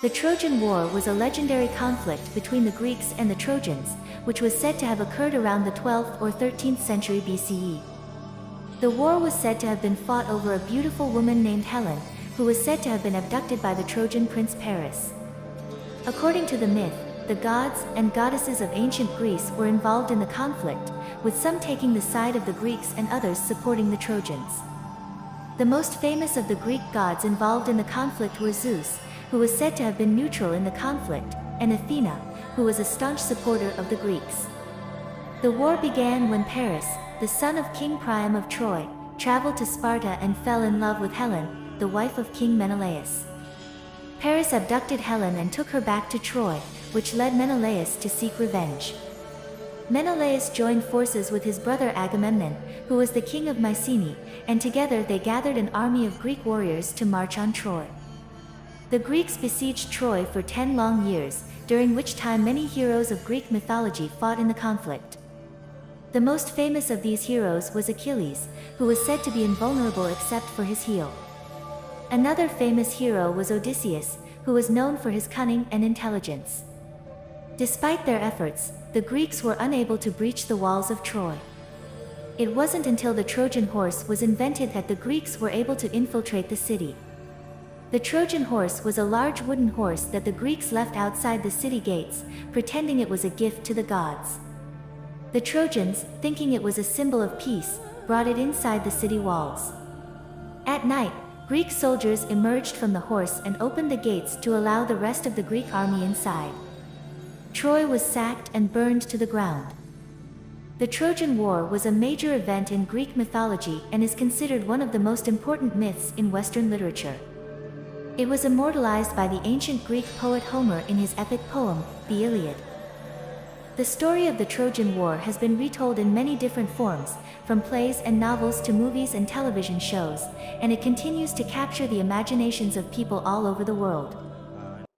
The Trojan War was a legendary conflict between the Greeks and the Trojans, which was said to have occurred around the 12th or 13th century BCE. The war was said to have been fought over a beautiful woman named Helen, who was said to have been abducted by the Trojan prince Paris. According to the myth, the gods and goddesses of ancient Greece were involved in the conflict, with some taking the side of the Greeks and others supporting the Trojans. The most famous of the Greek gods involved in the conflict were Zeus, who was said to have been neutral in the conflict, and Athena, who was a staunch supporter of the Greeks. The war began when Paris, the son of King Priam of Troy, traveled to Sparta and fell in love with Helen, the wife of King Menelaus. Paris abducted Helen and took her back to Troy, which led Menelaus to seek revenge. Menelaus joined forces with his brother Agamemnon, who was the king of Mycenae, and together they gathered an army of Greek warriors to march on Troy. The Greeks besieged Troy for 10 long years, during which time many heroes of Greek mythology fought in the conflict. The most famous of these heroes was Achilles, who was said to be invulnerable except for his heel. Another famous hero was Odysseus, who was known for his cunning and intelligence. Despite their efforts, the Greeks were unable to breach the walls of Troy. It wasn't until the Trojan horse was invented that the Greeks were able to infiltrate the city. The Trojan horse was a large wooden horse that the Greeks left outside the city gates, pretending it was a gift to the gods. The Trojans, thinking it was a symbol of peace, brought it inside the city walls. At night, Greek soldiers emerged from the horse and opened the gates to allow the rest of the Greek army inside. Troy was sacked and burned to the ground. The Trojan War was a major event in Greek mythology and is considered one of the most important myths in Western literature. It was immortalized by the ancient Greek poet Homer in his epic poem, the Iliad. The story of the Trojan War has been retold in many different forms, from plays and novels to movies and television shows, and it continues to capture the imaginations of people all over the world.